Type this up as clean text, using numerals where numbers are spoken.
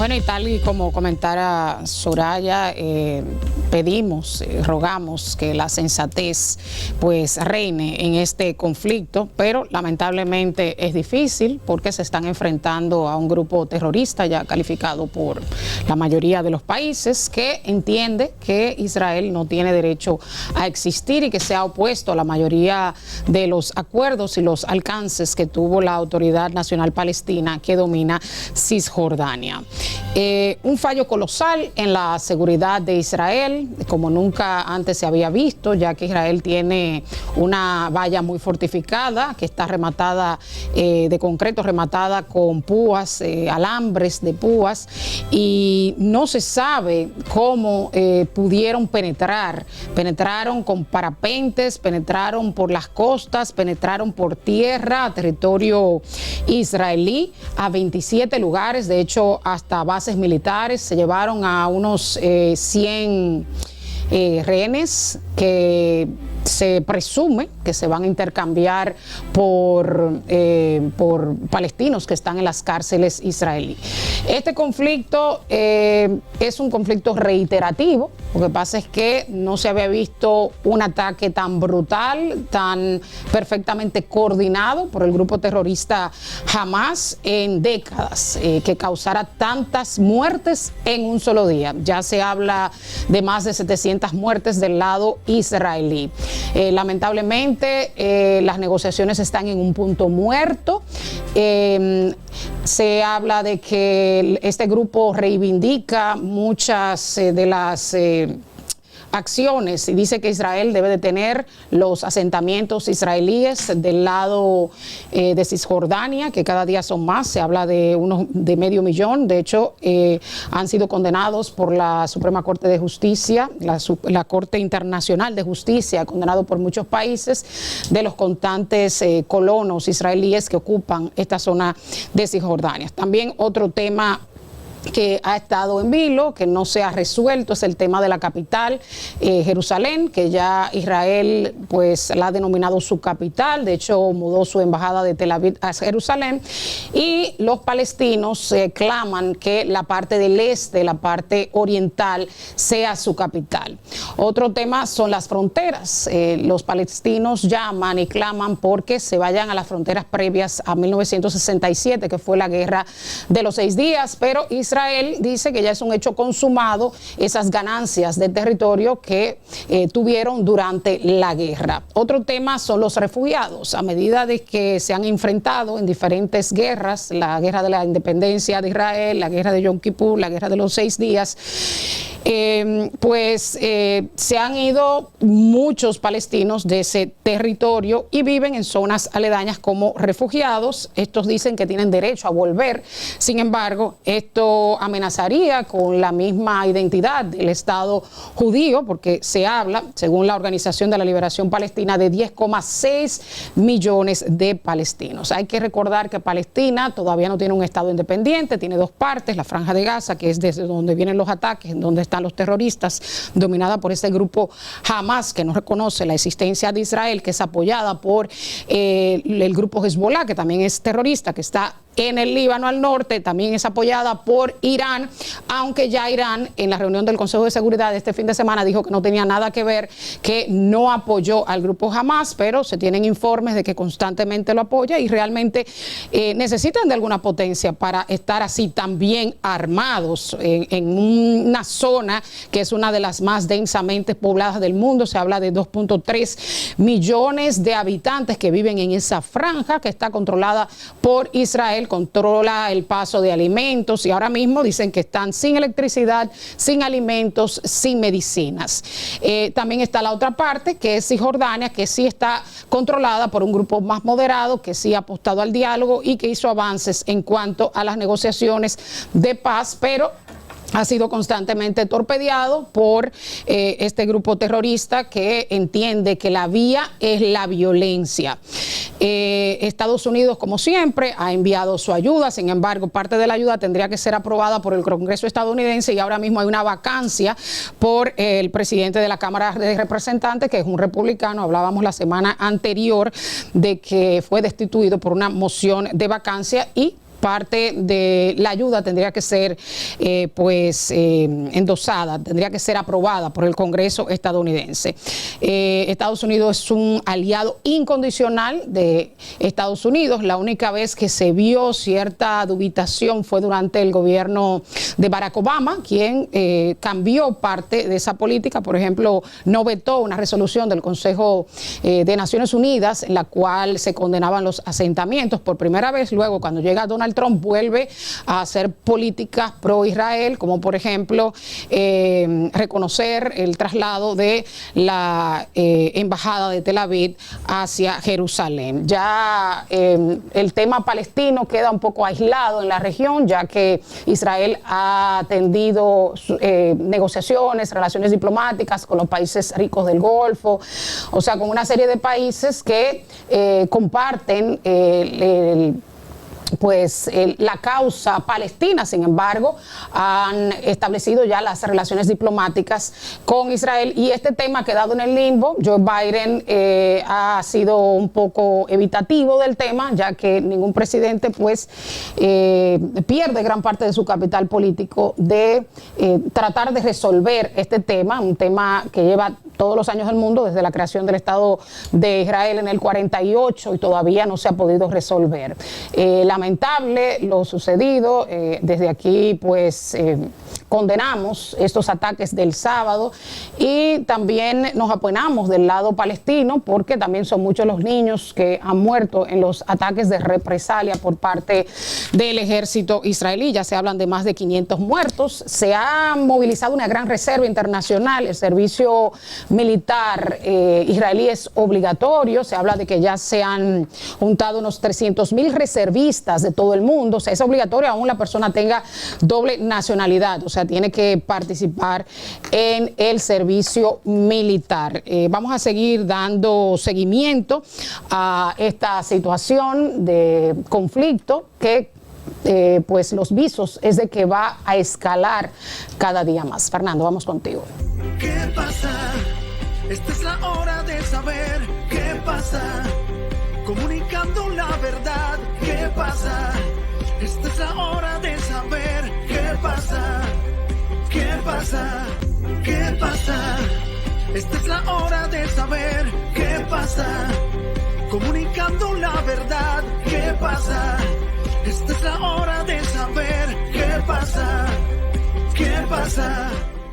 Bueno, y tal y como comentara Soraya, pedimos, rogamos que la sensatez pues reine en este conflicto, pero lamentablemente es difícil porque se están enfrentando a un grupo terrorista ya calificado por la mayoría de los países, que entiende que Israel no tiene derecho a existir y que se ha opuesto a la mayoría de los acuerdos y los alcances que tuvo la Autoridad Nacional Palestina que domina Cisjordania. Un fallo colosal en la seguridad de Israel, como nunca antes se había visto, ya que Israel tiene una valla muy fortificada que está rematada de concreto, rematada con púas, alambres de púas, y no se sabe cómo pudieron penetrar. Penetraron con parapentes, penetraron por las costas, penetraron por tierra a territorio israelí, a 27 lugares, de hecho hasta bases militares. Se llevaron a unos 100 rehenes que se presume que se van a intercambiar por palestinos que están en las cárceles israelíes. Este conflicto es un conflicto reiterativo. Lo que pasa es que no se había visto un ataque tan brutal, tan perfectamente coordinado por el grupo terrorista Hamas en décadas, que causara tantas muertes en un solo día. Ya se habla de más de 700 muertes del lado israelí. Lamentablemente las negociaciones están en un punto muerto. Se habla de que este grupo reivindica muchas de las acciones y dice que Israel debe detener los asentamientos israelíes del lado de Cisjordania, que cada día son más. Se habla de unos de medio millón. De hecho, han sido condenados por la Suprema Corte de Justicia, la Corte Internacional de Justicia, condenado por muchos países de los constantes colonos israelíes que ocupan esta zona de Cisjordania. También otro tema que ha estado en vilo, que no se ha resuelto, es el tema de la capital, Jerusalén, que ya Israel pues la ha denominado su capital. De hecho mudó su embajada de Tel Aviv a Jerusalén, y los palestinos claman que la parte del este, la parte oriental, sea su capital. Otro tema son las fronteras. Los palestinos llaman y claman porque se vayan a las fronteras previas a 1967, que fue la guerra de los 6 días, pero Israel dice que ya es un hecho consumado esas ganancias de territorio que tuvieron durante la guerra. Otro tema son los refugiados. A medida de que se han enfrentado en diferentes guerras, la guerra de la independencia de Israel, la guerra de Yom Kippur, la guerra de los 6 días, se han ido muchos palestinos de ese territorio y viven en zonas aledañas como refugiados. Estos dicen que tienen derecho a volver. Sin embargo, esto amenazaría con la misma identidad del Estado judío, porque se habla, según la Organización de la Liberación Palestina, de 10,6 millones de palestinos. Hay que recordar que Palestina todavía no tiene un Estado independiente, tiene 2 partes: la Franja de Gaza, que es desde donde vienen los ataques, donde están los terroristas, dominada por ese grupo Hamas, que no reconoce la existencia de Israel, que es apoyada por el grupo Hezbollah, que también es terrorista, que está en el Líbano al norte, también es apoyada por Irán, aunque ya Irán en la reunión del Consejo de Seguridad de este fin de semana dijo que no tenía nada que ver, que no apoyó al grupo Hamas, pero se tienen informes de que constantemente lo apoya y realmente necesitan de alguna potencia para estar así tan bien armados en una zona que es una de las más densamente pobladas del mundo. Se habla de 2,3 millones de habitantes que viven en esa franja que está controlada por Israel, controla el paso de alimentos, y ahora mismo dicen que están sin electricidad, sin alimentos, sin medicinas. También está la otra parte, que es Cisjordania, que sí está controlada por un grupo más moderado, que sí ha apostado al diálogo y que hizo avances en cuanto a las negociaciones de paz, pero ha sido constantemente torpedeado por este grupo terrorista que entiende que la vía es la violencia. Estados Unidos, como siempre, ha enviado su ayuda. Sin embargo, parte de la ayuda tendría que ser aprobada por el Congreso estadounidense, y ahora mismo hay una vacancia por el presidente de la Cámara de Representantes, que es un republicano. Hablábamos la semana anterior de que fue destituido por una moción de vacancia, y parte de la ayuda tendría que ser endosada, tendría que ser aprobada por el Congreso estadounidense. Estados Unidos es un aliado incondicional de Estados Unidos. La única vez que se vio cierta dubitación fue durante el gobierno de Barack Obama, quien cambió parte de esa política. Por ejemplo, no vetó una resolución del Consejo de Naciones Unidas en la cual se condenaban los asentamientos por primera vez. Luego, cuando llega Donald Trump, vuelve a hacer políticas pro-Israel, como por ejemplo reconocer el traslado de la embajada de Tel Aviv hacia Jerusalén. Ya el tema palestino queda un poco aislado en la región, ya que Israel ha atendido negociaciones, relaciones diplomáticas con los países ricos del Golfo, o sea, con una serie de países que comparten la causa palestina. Sin embargo, han establecido ya las relaciones diplomáticas con Israel y este tema ha quedado en el limbo. Joe Biden ha sido un poco evitativo del tema, ya que ningún presidente pierde gran parte de su capital político de tratar de resolver este tema, un tema que lleva todos los años del mundo, desde la creación del Estado de Israel en el 48, y todavía no se ha podido resolver. Lamentable lo sucedido. Desde aquí condenamos estos ataques del sábado y también nos apoyamos del lado palestino, porque también son muchos los niños que han muerto en los ataques de represalia por parte del ejército israelí. Ya se hablan de más de 500 muertos. Se ha movilizado una gran reserva internacional. El servicio militar israelí es obligatorio. Se habla de que ya se han juntado unos 300,000 reservistas de todo el mundo. O sea, es obligatorio, aún la persona tenga doble nacionalidad, o sea, tiene que participar en el servicio militar. Vamos a seguir dando seguimiento a esta situación de conflicto que los visos es de que va a escalar cada día más. Fernando, vamos contigo. ¿Qué pasa? Esta es la hora de saber qué pasa. Comunicando la verdad, ¿qué pasa? Esta es la hora de saber qué pasa. ¿Qué pasa? ¿Qué pasa? Esta es la hora de saber qué pasa. Comunicando la verdad, ¿qué pasa? Esta es la hora de saber qué pasa. ¿Qué pasa?